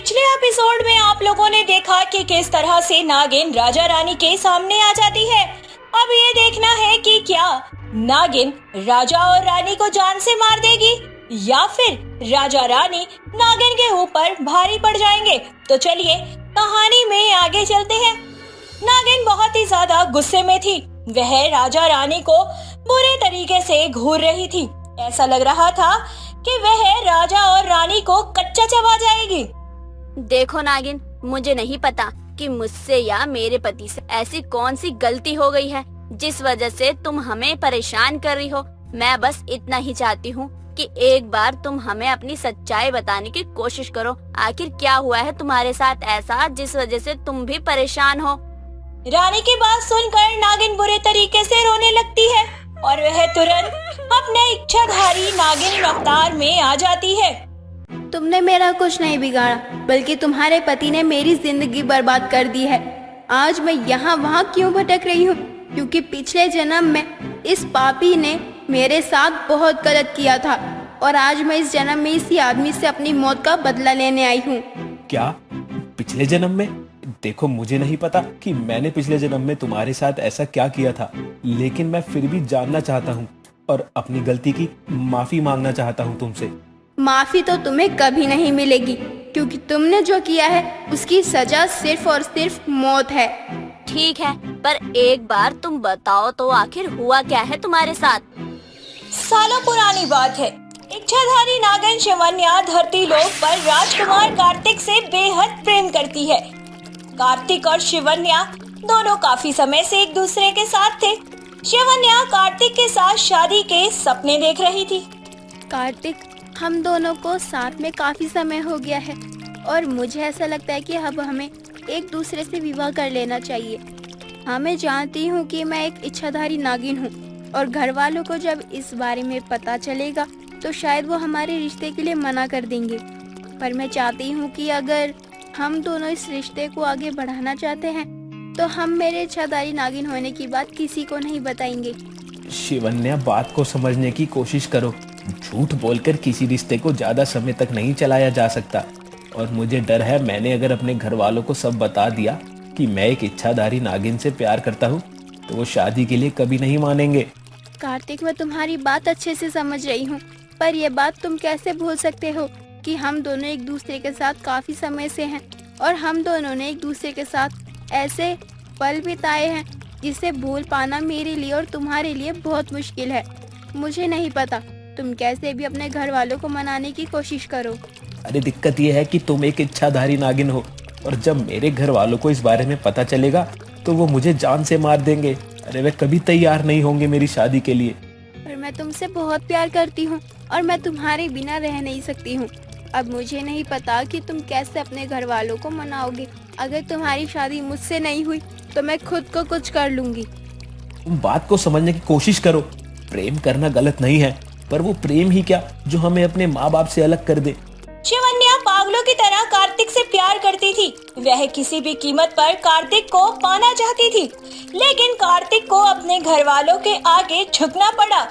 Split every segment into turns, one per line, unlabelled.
पिछले एपिसोड में आप लोगों ने देखा कि किस तरह से नागिन राजा रानी के सामने आ जाती है। अब ये देखना है कि क्या नागिन राजा और रानी को जान से मार देगी या फिर राजा रानी नागिन के ऊपर भारी पड़ जाएंगे। तो चलिए कहानी में आगे चलते हैं। नागिन बहुत ही ज्यादा गुस्से में थी। वह राजा रानी को बुरे तरीके से घूर रही थी। ऐसा लग रहा था कि वह राजा और रानी को कच्चा चबा जाएगी।
देखो नागिन, मुझे नहीं पता कि मुझसे या मेरे पति से ऐसी कौन सी गलती हो गई है जिस वजह से तुम हमें परेशान कर रही हो। मैं बस इतना ही चाहती हूँ कि एक बार तुम हमें अपनी सच्चाई बताने की कोशिश करो। आखिर क्या हुआ है तुम्हारे साथ ऐसा जिस वजह से तुम भी परेशान हो।
रानी की बात सुनकर नागिन बुरे तरीके से रोने लगती है और वह तुरंत अपने इच्छाधारी नागिन अवतार में आ जाती है।
तुमने मेरा कुछ नहीं बिगाड़ा, बल्कि तुम्हारे पति ने मेरी जिंदगी बर्बाद कर दी है। आज मैं यहाँ वहाँ क्यों भटक रही हूँ? क्योंकि पिछले जन्म में इस पापी ने मेरे साथ बहुत गलत किया था और आज मैं इस जन्म में इसी आदमी से अपनी मौत का बदला लेने आई हूँ।
क्या पिछले जन्म में? देखो, मुझे नहीं पता कि मैंने पिछले जन्म में तुम्हारे साथ ऐसा क्या किया था, लेकिन मैं फिर भी जानना चाहता हूँ और अपनी गलती की माफी मांगना चाहता हूँ तुमसे।
माफी तो तुम्हें कभी नहीं मिलेगी, क्योंकि तुमने जो किया है उसकी सजा सिर्फ और सिर्फ मौत है।
ठीक है, पर एक बार तुम बताओ तो आखिर हुआ क्या है तुम्हारे साथ?
सालों पुरानी बात है। इच्छाधारी नागिन शिवन्या धरती लोक पर राजकुमार कार्तिक से बेहद प्रेम करती है। कार्तिक और शिवन्या दोनों काफी समय से एक दूसरे के साथ थे। शिवन्या कार्तिक के साथ शादी के सपने देख रही थी।
कार्तिक, हम दोनों को साथ में काफी समय हो गया है और मुझे ऐसा लगता है कि अब हमें एक दूसरे से विवाह कर लेना चाहिए। हाँ, मैं जानती हूँ कि मैं एक इच्छाधारी नागिन हूँ और घर वालों को जब इस बारे में पता चलेगा तो शायद वो हमारे रिश्ते के लिए मना कर देंगे। पर मैं चाहती हूँ कि अगर हम दोनों इस रिश्ते को आगे बढ़ाना चाहते हैं तो हम मेरे इच्छाधारी नागिन होने की बात किसी को नहीं बताएंगे।
शिवन्या, बात को समझने की कोशिश करो। झूठ बोलकर किसी रिश्ते को ज्यादा समय तक नहीं चलाया जा सकता और मुझे डर है मैंने अगर अपने घर वालों को सब बता दिया कि मैं एक इच्छाधारी नागिन से प्यार करता हूँ तो वो शादी के लिए कभी नहीं मानेंगे।
कार्तिक, मैं तुम्हारी बात अच्छे से समझ रही हूँ, पर यह बात तुम कैसे भूल सकते हो कि हम दोनों एक दूसरे के साथ काफी समय से हैं और हम दोनों ने एक दूसरे के साथ ऐसे पल बिताए हैं जिसे भूल पाना मेरे लिए और तुम्हारे लिए बहुत मुश्किल है। मुझे नहीं पता, तुम कैसे भी अपने घर वालों को मनाने की कोशिश करो।
अरे दिक्कत ये है कि तुम एक इच्छाधारी नागिन हो और जब मेरे घर वालों को इस बारे में पता चलेगा तो वो मुझे जान से मार देंगे। अरे वे कभी तैयार नहीं होंगे मेरी शादी के लिए।
पर मैं तुमसे बहुत प्यार करती हूँ और मैं तुम्हारे बिना रह नहीं सकती हूँ। अब मुझे नहीं पता कि तुम कैसे अपने घर वालों को मनाओगे। अगर तुम्हारी शादी मुझसे नहीं हुई तो मैं खुद को कुछ कर लूंगी।
तुम बात को समझने की कोशिश करो। प्रेम करना गलत नहीं है, पर वो प्रेम ही क्या जो हमें अपने माँ बाप से अलग कर दे।
शिवन्या पागलों की तरह कार्तिक से प्यार करती थी। वह किसी भी कीमत पर कार्तिक को पाना चाहती थी, लेकिन कार्तिक को अपने घर वालों के आगे झुकना पड़ा,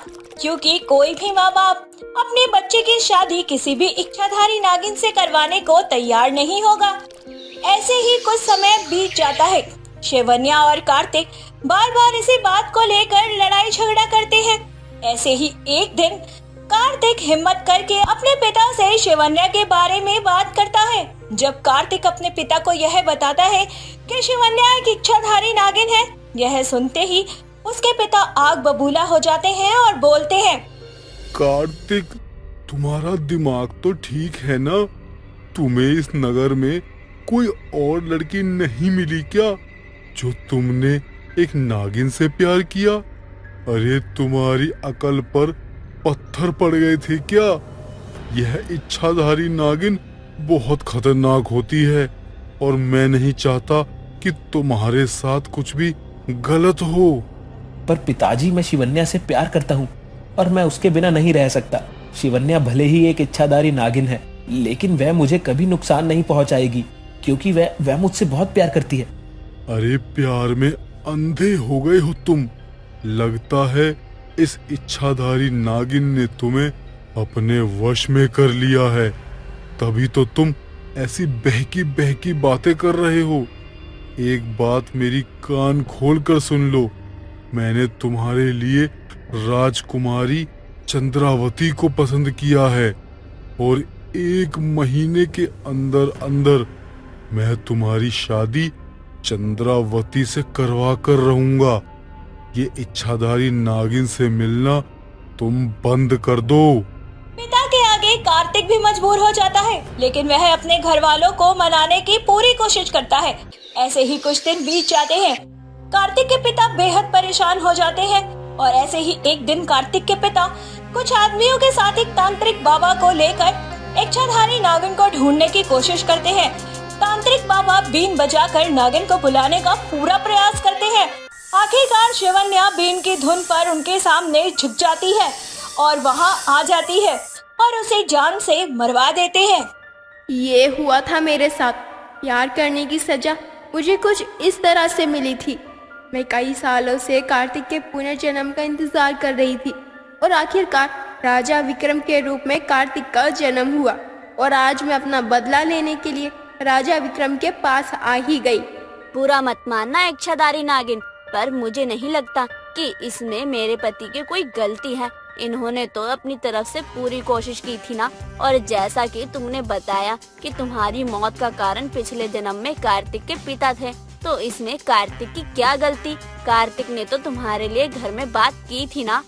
क्योंकि कोई भी माँ बाप अपने बच्चे की शादी किसी भी इच्छाधारी नागिन से करवाने को तैयार नहीं होगा। ऐसे ही कुछ समय बीत जाता है। शिवन्या और कार्तिक बार बार इसी बात को लेकर लड़ाई झगड़ा करते हैं। ऐसे ही एक दिन कार्तिक हिम्मत करके अपने पिता से शिवन्या के बारे में बात करता है। जब कार्तिक अपने पिता को यह बताता है कि शिवन्या एक इच्छाधारी नागिन है, यह सुनते ही उसके पिता आग बबूला हो जाते हैं और बोलते हैं,
कार्तिक, तुम्हारा दिमाग तो ठीक है ना? तुम्हें इस नगर में कोई और लड़की नहीं मिली क्या जो तुमने एक नागिन से प्यार किया? अरे तुम्हारी अकल पर पत्थर पड़ गए थे क्या? यह इच्छाधारी नागिन बहुत खतरनाक होती है और मैं नहीं चाहता कि तुम्हारे साथ कुछ भी गलत हो।
पर पिताजी, मैं शिवन्या से प्यार करता हूँ और मैं उसके बिना नहीं रह सकता। शिवन्या भले ही एक इच्छाधारी नागिन है, लेकिन वह मुझे कभी नुकसान नहीं पहुँचाएगी, क्योंकि वह मुझसे बहुत प्यार करती है।
अरे प्यार में अंधे हो गए हो तुम। लगता है इस इच्छाधारी नागिन ने तुम्हें अपने वश में कर लिया है, तभी तो तुम ऐसी बहकी बहकी बातें कर रहे हो? एक बात मेरी कान खोल कर सुन लो। मैंने तुम्हारे लिए राजकुमारी चंद्रावती को पसंद किया है और 1 महीने के अंदर अंदर मैं तुम्हारी शादी चंद्रावती से करवा कर रहूंगा। ये इच्छाधारी नागिन से मिलना तुम बंद कर दो।
पिता के आगे कार्तिक भी मजबूर हो जाता है, लेकिन वह अपने घर वालों को मनाने की पूरी कोशिश करता है। ऐसे ही कुछ दिन बीत जाते हैं। कार्तिक के पिता बेहद परेशान हो जाते हैं और ऐसे ही एक दिन कार्तिक के पिता कुछ आदमियों के साथ एक तांत्रिक बाबा को लेकर इच्छाधारी नागिन को ढूंढने की कोशिश करते हैं। तांत्रिक बाबा बीन बजाकर नागिन को बुलाने का पूरा प्रयास करते हैं। आखिरकार शिवन्या बीन की धुन पर उनके सामने झुक जाती है और वहां आ जाती है और उसे जान से मरवा देते हैं।
ये हुआ था मेरे साथ। प्यार करने की सजा मुझे कुछ इस तरह से मिली थी। मैं कई सालों से कार्तिक के पुनर्जन्म का इंतजार कर रही थी और आखिरकार राजा विक्रम के रूप में कार्तिक का जन्म हुआ और आज मैं अपना बदला लेने के लिए राजा विक्रम के पास आ ही गई।
बुरा मत मानना इच्छाधारी नागिन, पर मुझे नहीं लगता कि इसमें मेरे पति की कोई गलती है। इन्होंने तो अपनी तरफ से पूरी कोशिश की थी ना। और जैसा कि तुमने बताया कि तुम्हारी मौत का कारण पिछले जन्म में कार्तिक के पिता थे, तो इसमें कार्तिक की क्या गलती? कार्तिक ने तो तुम्हारे लिए घर में बात की थी ना।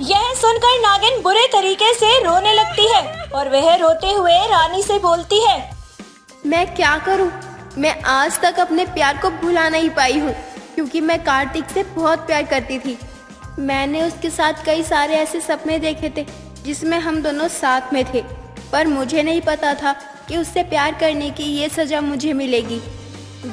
यह सुनकर नागिन बुरे तरीके से रोने लगती है और वह रोते हुए रानी से बोलती है,
मैं क्या करूं? मैं आज तक अपने प्यार को भुला नहीं पाई हूं, क्योंकि मैं कार्तिक से बहुत प्यार करती थी। मैंने उसके साथ कई सारे ऐसे सपने देखे थे जिसमें हम दोनों साथ में थे, पर मुझे नहीं पता था कि उससे प्यार करने की ये सजा मुझे मिलेगी।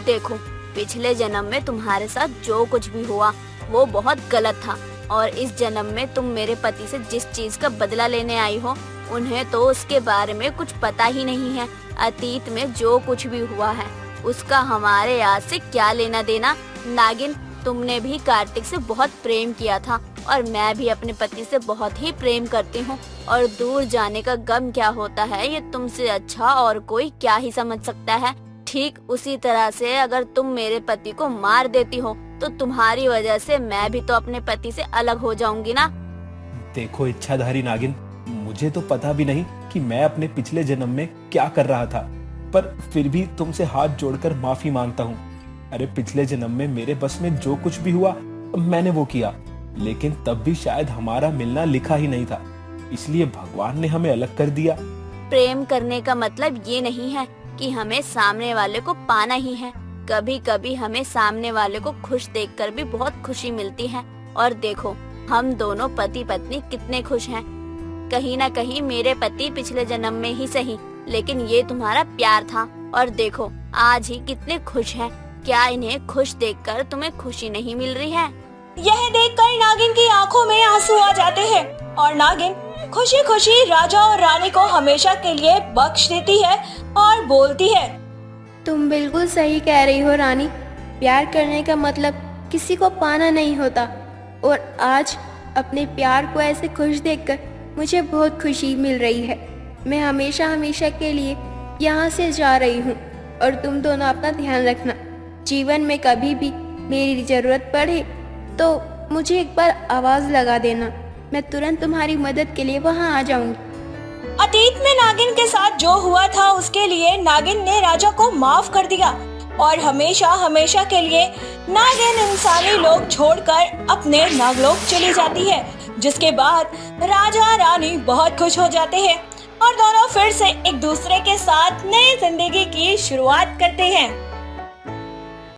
देखो, पिछले जन्म में तुम्हारे साथ जो कुछ भी हुआ वो बहुत गलत था और इस जन्म में तुम मेरे पति से जिस चीज का बदला लेने आई हो, उन्हें तो उसके बारे में कुछ पता ही नहीं है। अतीत में जो कुछ भी हुआ है उसका हमारे आज से क्या लेना देना। नागिन, तुमने भी कार्तिक से बहुत प्रेम किया था और मैं भी अपने पति से बहुत ही प्रेम करती हूँ, और दूर जाने का गम क्या होता है ये तुमसे अच्छा और कोई क्या ही समझ सकता है। ठीक उसी तरह से अगर तुम मेरे पति को मार देती हो तो तुम्हारी वजह से मैं भी तो अपने पति से अलग हो जाऊंगी ना।
देखो इच्छाधारी नागिन, मुझे तो पता भी नहीं कि मैं अपने पिछले जन्म में क्या कर रहा था, पर फिर भी तुमसे हाथ जोड़कर माफी मांगता हूँ। अरे पिछले जन्म में मेरे बस में जो कुछ भी हुआ मैंने वो किया, लेकिन तब भी शायद हमारा मिलना लिखा ही नहीं था, इसलिए भगवान ने हमें अलग कर दिया।
प्रेम करने का मतलब ये नहीं है कि हमें सामने वाले को पाना ही है। कभी कभी हमें सामने वाले को खुश देखकर भी बहुत खुशी मिलती है। और देखो, हम दोनों पति पत्नी कितने खुश हैं। कहीं ना कहीं मेरे पति पिछले जन्म में ही सही, लेकिन ये तुम्हारा प्यार था। और देखो आज ही कितने खुश हैं। क्या इन्हें खुश देखकर तुम्हें खुशी नहीं मिल रही है?
यह देखकर नागिन की आंखों में आंसू आ जाते हैं और नागिन खुशी खुशी राजा और रानी को हमेशा के लिए बख्श देती है और बोलती है,
तुम बिल्कुल सही कह रही हो रानी। प्यार करने का मतलब किसी को पाना नहीं होता, और आज अपने प्यार को ऐसे खुश देखकर मुझे बहुत खुशी मिल रही है। मैं हमेशा हमेशा के लिए यहाँ से जा रही हूँ, और तुम दोनों अपना ध्यान रखना। जीवन में कभी भी मेरी जरूरत पड़े तो मुझे एक बार आवाज लगा देना, मैं तुरंत तुम्हारी मदद के लिए वहाँ आ जाऊंगी।
अतीत में नागिन के साथ जो हुआ था उसके लिए नागिन ने राजा को माफ कर दिया और हमेशा हमेशा के लिए नागिन इंसानी लोग छोड़कर अपने नागलोक चली जाती है, जिसके बाद राजा रानी बहुत खुश हो जाते हैं और दोनों फिर से एक दूसरे के साथ नई जिंदगी की शुरुआत करते हैं।